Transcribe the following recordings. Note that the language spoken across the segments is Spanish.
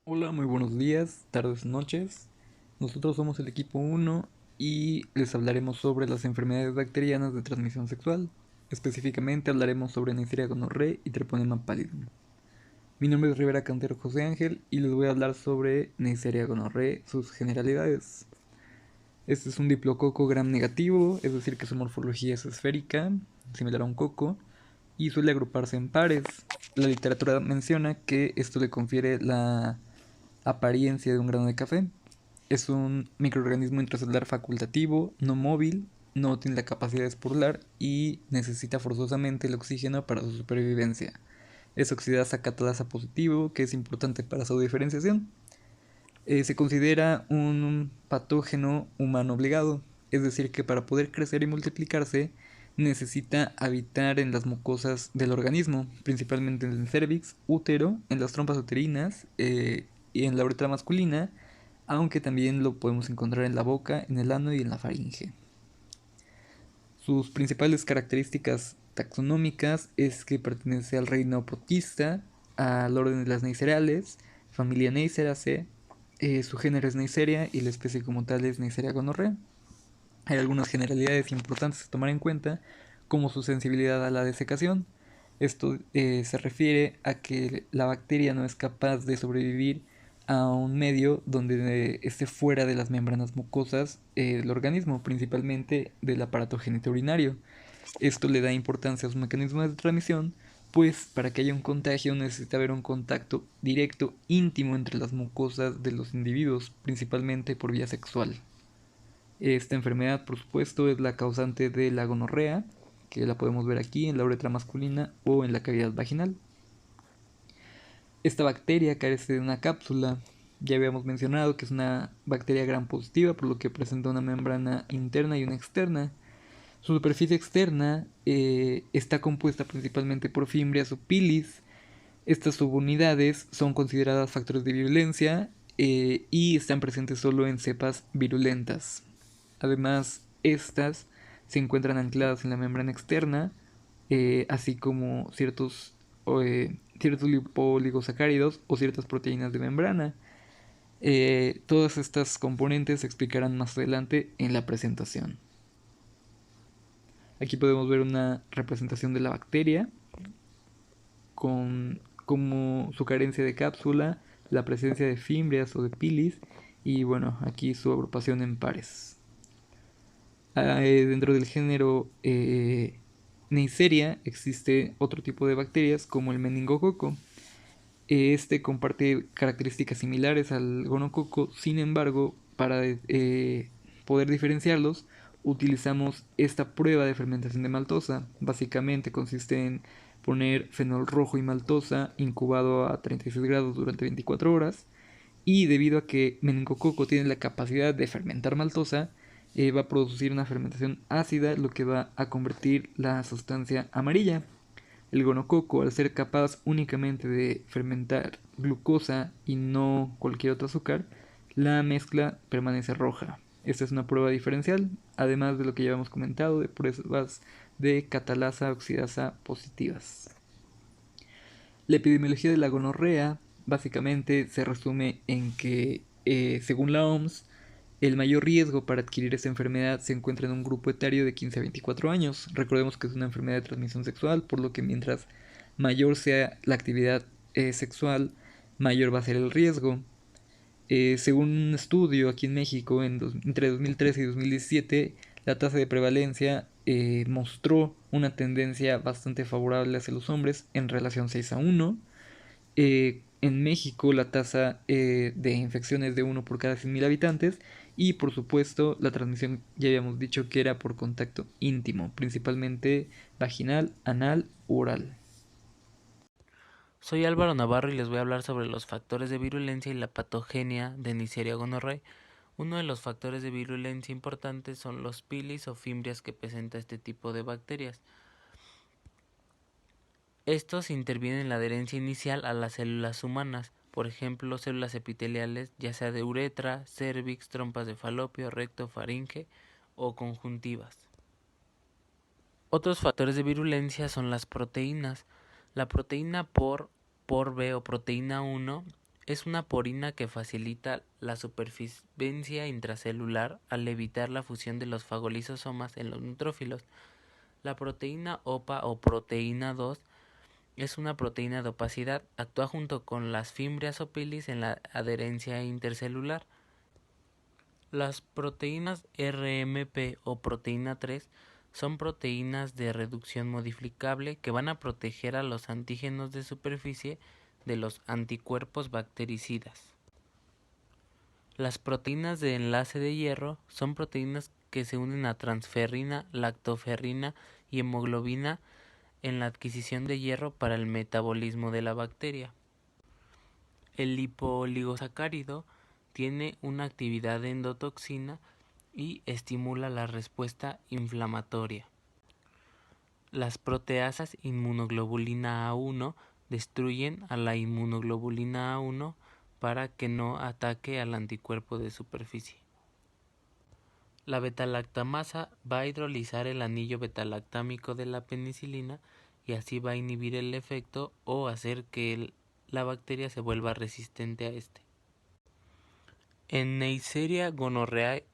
Hola, muy buenos días, tardes, noches. Nosotros somos el equipo 1 y les hablaremos sobre las enfermedades bacterianas de transmisión sexual. Específicamente hablaremos sobre Neisseria gonorrhoeae y Treponema pallidum. Mi nombre es Rivera Cantero José Ángel y les voy a hablar sobre Neisseria gonorrhoeae, sus generalidades. Este es un diplococo gram negativo, es decir que su morfología es esférica, similar a un coco, y suele agruparse en pares. La literatura menciona que esto le confiere la apariencia de un grano de café. Es un microorganismo intracelular facultativo, no móvil, no tiene la capacidad de esporular y necesita forzosamente el oxígeno para su supervivencia. Es oxidasa catalasa positivo, que es importante para su diferenciación. Se considera un patógeno humano obligado, es decir, que para poder crecer y multiplicarse necesita habitar en las mucosas del organismo, principalmente en el cervix, útero, en las trompas uterinas y en la uretra masculina, aunque también lo podemos encontrar en la boca, en el ano y en la faringe. Sus principales características taxonómicas es que pertenece al reino protista, al orden de las Neisserales, familia Neisseraceae, su género es Neisseria y la especie como tal es Neisseria gonorrhoeae. Hay algunas generalidades importantes a tomar en cuenta, como su sensibilidad a la desecación. Esto se refiere a que la bacteria no es capaz de sobrevivir a un medio donde esté fuera de las membranas mucosas del organismo, principalmente del aparato genitourinario. Esto le da importancia a su mecanismo de transmisión, pues para que haya un contagio necesita haber un contacto directo, íntimo entre las mucosas de los individuos, principalmente por vía sexual. Esta enfermedad, por supuesto, es la causante de la gonorrea, que la podemos ver aquí en la uretra masculina o en la cavidad vaginal. Esta bacteria carece de una cápsula. Ya habíamos mencionado que es una bacteria gram positiva, por lo que presenta una membrana interna y una externa. Su superficie externa está compuesta principalmente por fimbrias o pilis. Estas subunidades son consideradas factores de virulencia y están presentes solo en cepas virulentas. Además, estas se encuentran ancladas en la membrana externa, así como ciertos lipoligosacáridos o ciertas proteínas de membrana. Todas estas componentes se explicarán más adelante en la presentación. Aquí podemos ver una representación de la bacteria con como su carencia de cápsula, la presencia de fimbrias o de pilis y bueno, aquí su agrupación en pares. Dentro del género Neisseria existe otro tipo de bacterias como el meningococo. Este comparte características similares al gonococo, sin embargo, para poder diferenciarlos, utilizamos esta prueba de fermentación de maltosa. Básicamente consiste en poner fenol rojo y maltosa incubado a 36 grados durante 24 horas. Y debido a que meningococo tiene la capacidad de fermentar maltosa, va a producir una fermentación ácida, lo que va a convertir la sustancia amarilla. El gonococo, al ser capaz únicamente de fermentar glucosa y no cualquier otro azúcar, la mezcla permanece roja. Esta es una prueba diferencial, además de lo que ya hemos comentado de pruebas de catalasa oxidasa positivas. La epidemiología de la gonorrea básicamente se resume en que, según la OMS, el mayor riesgo para adquirir esta enfermedad se encuentra en un grupo etario de 15 a 24 años. Recordemos que es una enfermedad de transmisión sexual, por lo que mientras mayor sea la actividad sexual, mayor va a ser el riesgo. Según un estudio aquí en México entre 2013 y 2017, la tasa de prevalencia mostró una tendencia bastante favorable hacia los hombres en relación 6 a 1. En México la tasa de infección es de 1 por cada 100.000 habitantes y por supuesto la transmisión ya habíamos dicho que era por contacto íntimo, principalmente vaginal, anal, oral. Soy Álvaro Navarro y les voy a hablar sobre los factores de virulencia y la patogenia de Neisseria gonorrhoeae. Uno de los factores de virulencia importantes son los pilis o fimbrias que presenta este tipo de bacterias. Estos intervienen en la adherencia inicial a las células humanas, por ejemplo, células epiteliales, ya sea de uretra, cervix, trompas de falopio, recto, faringe o conjuntivas. Otros factores de virulencia son las proteínas. La proteína por B o proteína 1 Es una porina que facilita la supervivencia intracelular al evitar la fusión de los fagolisosomas en los neutrófilos. La proteína OPA o proteína 2 es una proteína de opacidad, actúa junto con las fimbrias o pilis en la adherencia intercelular. Las proteínas RMP o proteína 3 son proteínas de reducción modificable que van a proteger a los antígenos de superficie de los anticuerpos bactericidas. Las proteínas de enlace de hierro son proteínas que se unen a transferrina, lactoferrina y hemoglobina en la adquisición de hierro para el metabolismo de la bacteria. El lipoligosacárido tiene una actividad endotoxina y estimula la respuesta inflamatoria. Las proteasas inmunoglobulina A1 destruyen a la inmunoglobulina A1 para que no ataque al anticuerpo de superficie. La betalactamasa va a hidrolizar el anillo betalactámico de la penicilina y así va a inhibir el efecto o hacer que la bacteria se vuelva resistente a este. En Neisseria gonorrhoeae,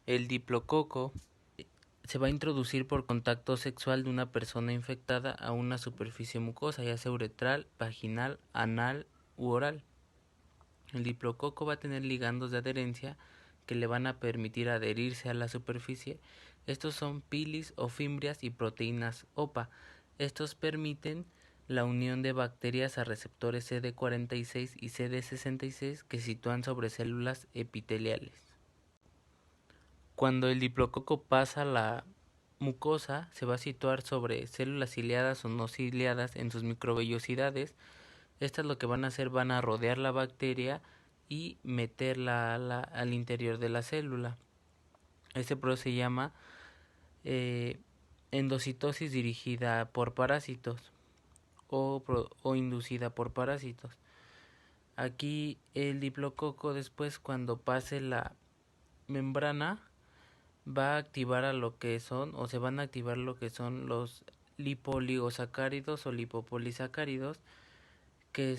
el diplococo se va a introducir por contacto sexual de una persona infectada a una superficie mucosa, ya sea uretral, vaginal, anal u oral. El diplococo va a tener ligandos de adherencia que le van a permitir adherirse a la superficie. Estos son pilis o fimbrias y proteínas OPA. Estos permiten la unión de bacterias a receptores CD46 y CD66 que se sitúan sobre células epiteliales. Cuando el diplococo pasa la mucosa, se va a situar sobre células ciliadas o no ciliadas en sus microvellosidades. Estas lo que van a hacer, van a rodear la bacteria y meterla al interior de la célula. Este proceso se llama endocitosis dirigida por parásitos o inducida por parásitos. Aquí el diplococo, después, cuando pase la membrana, va a activar a lo que son, o se van a activar lo que son los lipoligosacáridos o lipopolisacáridos, que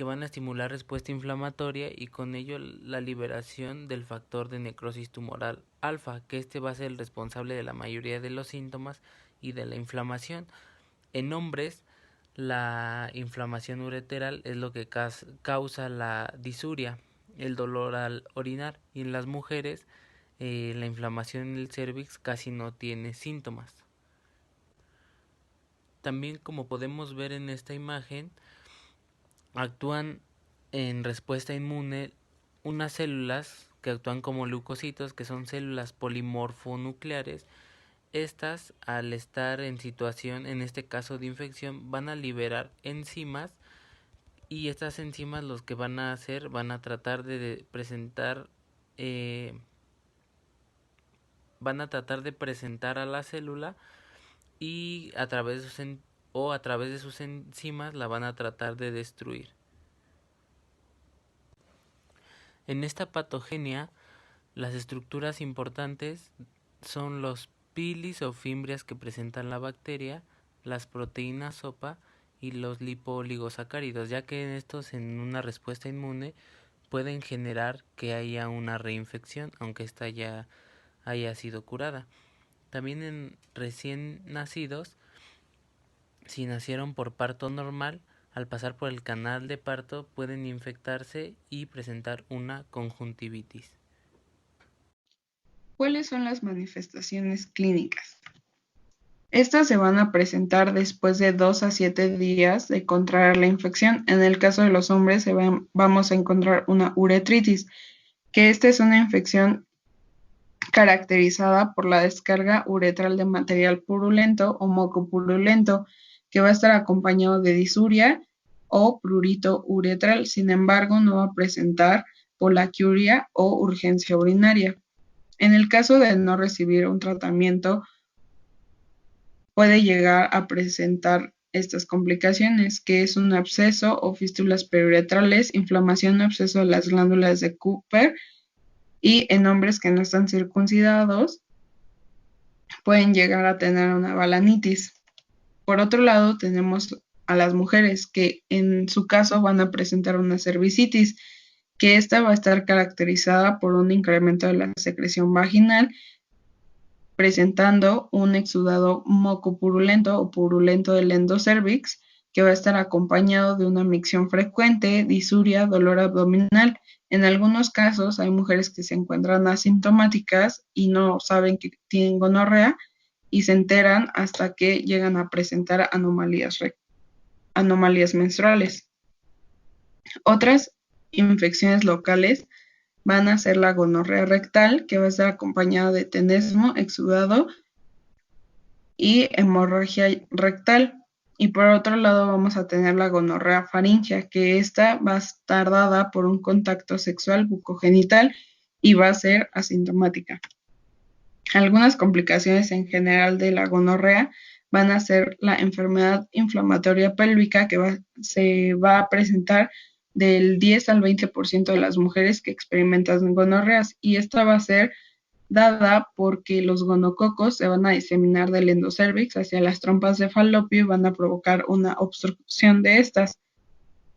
van a estimular respuesta inflamatoria y con ello la liberación del factor de necrosis tumoral alfa, que este va a ser el responsable de la mayoría de los síntomas y de la inflamación. En hombres, la inflamación ureteral es lo que causa la disuria, el dolor al orinar, y en las mujeres la inflamación en el cérvix casi no tiene síntomas. También, como podemos ver en esta imagen, actúan en respuesta inmune unas células que actúan como leucocitos, que son células polimorfonucleares. Estas, al estar en situación, en este caso de infección, van a liberar enzimas, y estas enzimas los que van a hacer, van a tratar de presentar a la célula, y a través de sus enzimas la van a tratar de destruir. En esta patogenia, las estructuras importantes son los pilis o fimbrias que presentan la bacteria, las proteínas OPA y los lipoligosacáridos, ya que en estos, en una respuesta inmune, pueden generar que haya una reinfección, aunque esta ya haya sido curada. También en recién nacidos, si nacieron por parto normal, al pasar por el canal de parto pueden infectarse y presentar una conjuntivitis. ¿Cuáles son las manifestaciones clínicas? Estas se van a presentar después de 2 a 7 días de contraer la infección. En el caso de los hombres vamos a encontrar una uretritis, que esta es una infección caracterizada por la descarga uretral de material purulento o moco purulento, que va a estar acompañado de disuria o prurito uretral. Sin embargo, no va a presentar polaquiuria o urgencia urinaria. En el caso de no recibir un tratamiento, puede llegar a presentar estas complicaciones, que es un absceso o fístulas periuretrales, inflamación o absceso de las glándulas de Cooper, y en hombres que no están circuncidados pueden llegar a tener una balanitis. Por otro lado, tenemos a las mujeres, que en su caso van a presentar una cervicitis, que esta va a estar caracterizada por un incremento de la secreción vaginal, presentando un exudado mucopurulento o purulento del endocervix, que va a estar acompañado de una micción frecuente, disuria, dolor abdominal. En algunos casos hay mujeres que se encuentran asintomáticas y no saben que tienen gonorrea y se enteran hasta que llegan a presentar anomalías menstruales. Otras infecciones locales van a ser la gonorrea rectal, que va a estar acompañada de tenesmo, exudado y hemorragia rectal. Y por otro lado vamos a tener la gonorrea faríngea, que esta va a estar dada por un contacto sexual bucogenital y va a ser asintomática. Algunas complicaciones en general de la gonorrea van a ser la enfermedad inflamatoria pélvica, que se va a presentar del 10 al 20% de las mujeres que experimentan gonorreas, y esta va a ser dada porque los gonococos se van a diseminar del endocervix hacia las trompas de falopio y van a provocar una obstrucción de estas.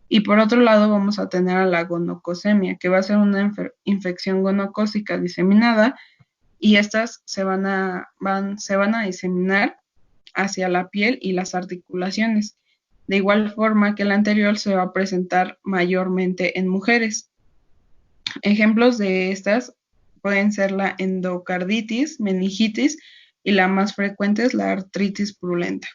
Y por otro lado vamos a tener a la gonocosemia, que va a ser una infección gonocócica diseminada, y estas se van a diseminar hacia la piel y las articulaciones. De igual forma que la anterior, se va a presentar mayormente en mujeres. Ejemplos de estas pueden ser la endocarditis, meningitis, y la más frecuente es la artritis purulenta.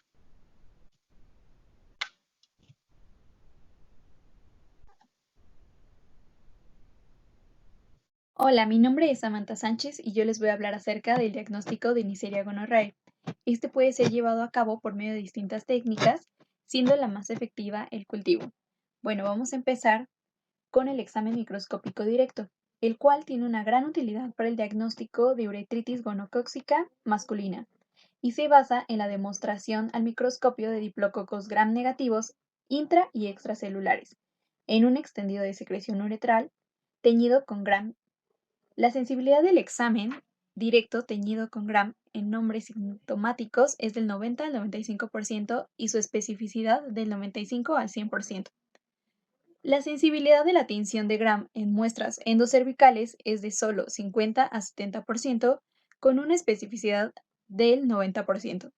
Hola, mi nombre es Samantha Sánchez y yo les voy a hablar acerca del diagnóstico de Neisseria gonorrhoeae. Este puede ser llevado a cabo por medio de distintas técnicas, siendo la más efectiva el cultivo. Bueno, vamos a empezar con el examen microscópico directo, el cual tiene una gran utilidad para el diagnóstico de uretritis gonocócica masculina y se basa en la demostración al microscopio de diplococos gram negativos intra y extracelulares en un extendido de secreción uretral teñido con gram. La sensibilidad del examen directo teñido con gram en nombres sintomáticos es del 90 al 95% y su especificidad del 95 al 100%. La sensibilidad de la tinción de gram en muestras endocervicales es de solo 50 a 70%, con una especificidad del 90%.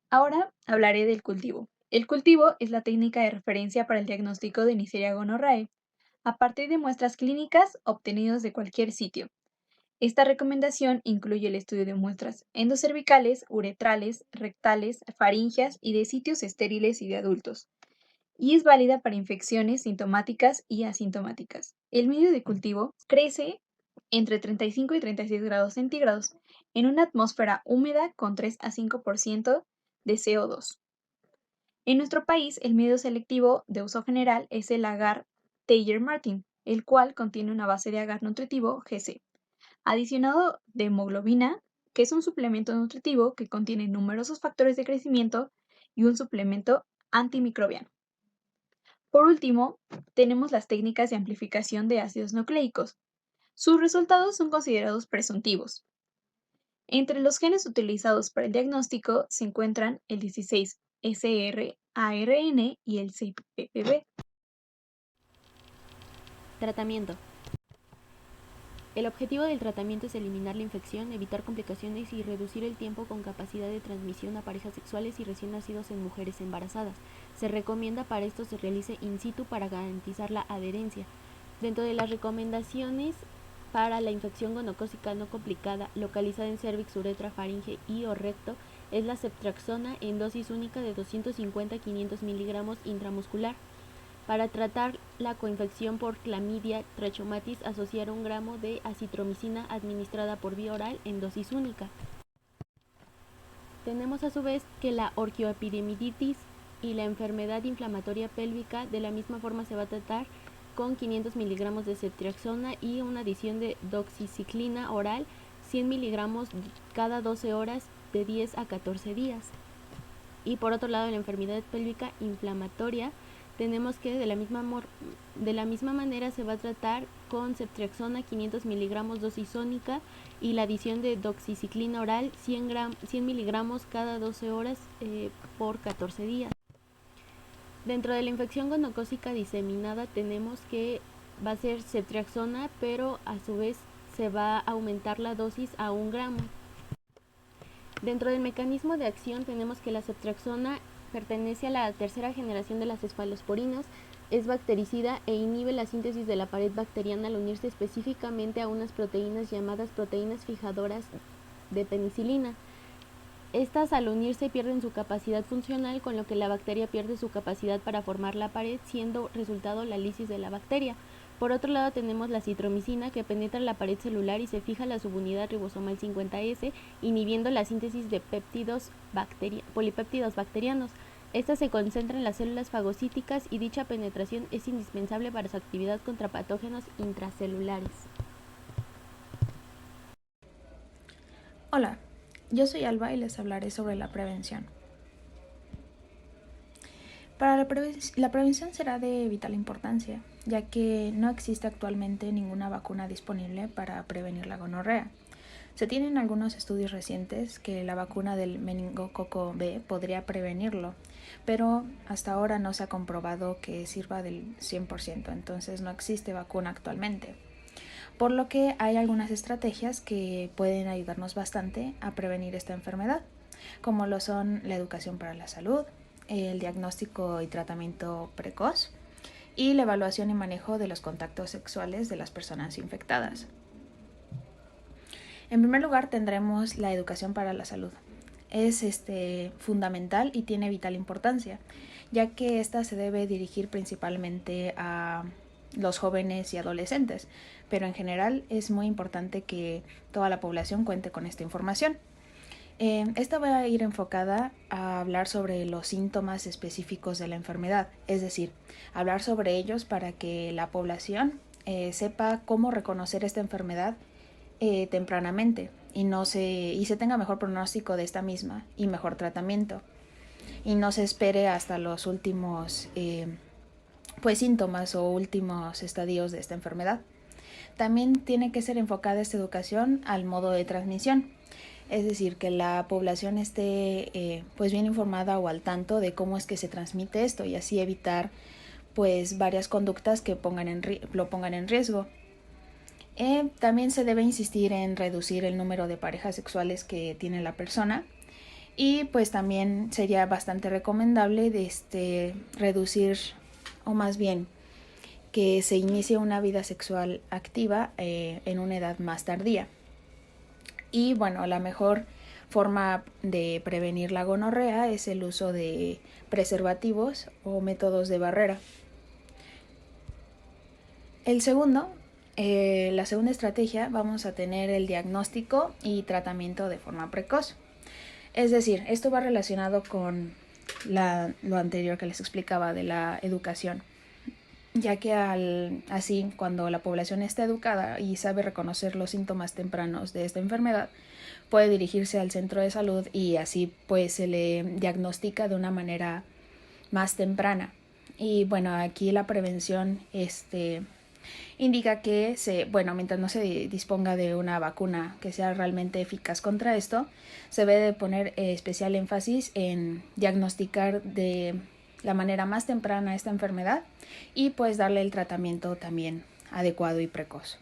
Ahora hablaré del cultivo. El cultivo es la técnica de referencia para el diagnóstico de Neisseria gonorrhoeae, a partir de muestras clínicas obtenidas de cualquier sitio. Esta recomendación incluye el estudio de muestras endocervicales, uretrales, rectales, faríngeas y de sitios estériles y de adultos, y es válida para infecciones sintomáticas y asintomáticas. El medio de cultivo crece entre 35 y 36 grados centígrados en una atmósfera húmeda con 3 a 5% de CO2. En nuestro país, el medio selectivo de uso general es el agar Thayer-Martin, el cual contiene una base de agar nutritivo GC, adicionado de hemoglobina, que es un suplemento nutritivo que contiene numerosos factores de crecimiento y un suplemento antimicrobiano. Por último, tenemos las técnicas de amplificación de ácidos nucleicos. Sus resultados son considerados presuntivos. Entre los genes utilizados para el diagnóstico se encuentran el 16SRARN y el CPPB. Tratamiento. El objetivo del tratamiento es eliminar la infección, evitar complicaciones y reducir el tiempo con capacidad de transmisión a parejas sexuales y recién nacidos en mujeres embarazadas. Se recomienda para esto se realice in situ para garantizar la adherencia. Dentro de las recomendaciones para la infección gonocócica no complicada localizada en cervix, uretra, faringe y o recto es la ceftriaxona en dosis única de 250 a 500 miligramos intramuscular. Para tratar la coinfección por clamidia trachomatis, asociar 1 gramo de acitromicina administrada por vía oral en dosis única. Tenemos a su vez que la orgioepidemiditis y la enfermedad inflamatoria pélvica de la misma forma se va a tratar con 500 miligramos de ceftriaxona y una adición de doxiciclina oral 100 miligramos cada 12 horas de 10 a 14 días. Y por otro lado, la enfermedad pélvica inflamatoria tenemos que de la misma manera se va a tratar con ceftriaxona 500 miligramos dosis única y la adición de doxiciclina oral 100 miligramos cada 12 horas por 14 días. Dentro de la infección gonocócica diseminada tenemos que va a ser ceftriaxona, pero a su vez se va a aumentar la dosis a 1 gramo. Dentro del mecanismo de acción tenemos que la ceftriaxona pertenece a la tercera generación de las cefalosporinas, es bactericida e inhibe la síntesis de la pared bacteriana al unirse específicamente a unas proteínas llamadas proteínas fijadoras de penicilina. Estas al unirse pierden su capacidad funcional, con lo que la bacteria pierde su capacidad para formar la pared, siendo resultado la lisis de la bacteria. Por otro lado tenemos la citromicina, que penetra la pared celular y se fija a la subunidad ribosomal 50S, inhibiendo la síntesis de polipéptidos bacterianos. Esta se concentra en las células fagocíticas y dicha penetración es indispensable para su actividad contra patógenos intracelulares. Hola, yo soy Alba y les hablaré sobre la prevención. Para la prevención será de vital importancia, ya que no existe actualmente ninguna vacuna disponible para prevenir la gonorrea. Se tienen algunos estudios recientes que la vacuna del meningococo B podría prevenirlo, pero hasta ahora no se ha comprobado que sirva del 100%, entonces no existe vacuna actualmente. Por lo que hay algunas estrategias que pueden ayudarnos bastante a prevenir esta enfermedad, como lo son la educación para la salud, el diagnóstico y tratamiento precoz y la evaluación y manejo de los contactos sexuales de las personas infectadas. En primer lugar tendremos la educación para la salud. Es fundamental y tiene vital importancia, ya que esta se debe dirigir principalmente a los jóvenes y adolescentes, pero en general es muy importante que toda la población cuente con esta información. Esta va a ir enfocada a hablar sobre los síntomas específicos de la enfermedad, es decir, hablar sobre ellos para que la población sepa cómo reconocer esta enfermedad tempranamente y se tenga mejor pronóstico de esta misma y mejor tratamiento, y no se espere hasta los últimos síntomas o últimos estadios de esta enfermedad. También tiene que ser enfocada esta educación al modo de transmisión, es decir, que la población esté bien informada o al tanto de cómo es que se transmite esto y así evitar varias conductas que lo pongan en riesgo. También se debe insistir en reducir el número de parejas sexuales que tiene la persona, y pues también sería bastante recomendable reducir, o más bien que se inicie una vida sexual activa en una edad más tardía. Y bueno, la mejor forma de prevenir la gonorrea es el uso de preservativos o métodos de barrera. La segunda estrategia, vamos a tener el diagnóstico y tratamiento de forma precoz. Es decir, esto va relacionado con lo anterior que les explicaba de la educación, ya que así cuando la población está educada y sabe reconocer los síntomas tempranos de esta enfermedad, puede dirigirse al centro de salud y así se le diagnostica de una manera más temprana. Y bueno, aquí la prevención indica que mientras no se disponga de una vacuna que sea realmente eficaz contra esto, se debe de poner especial énfasis en diagnosticar de la manera más temprana esta enfermedad y darle el tratamiento también adecuado y precoz.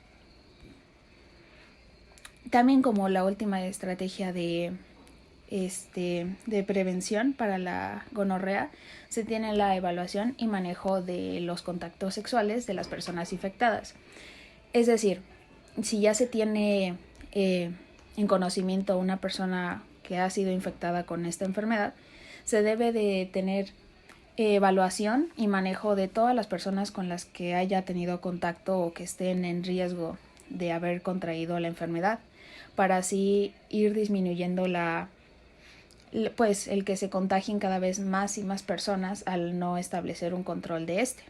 También, como la última estrategia de prevención para la gonorrea, se tiene la evaluación y manejo de los contactos sexuales de las personas infectadas. Es decir, si ya se tiene en conocimiento una persona que ha sido infectada con esta enfermedad, se debe de tener evaluación y manejo de todas las personas con las que haya tenido contacto o que estén en riesgo de haber contraído la enfermedad, para así ir disminuyendo el que se contagien cada vez más y más personas al no establecer un control de este.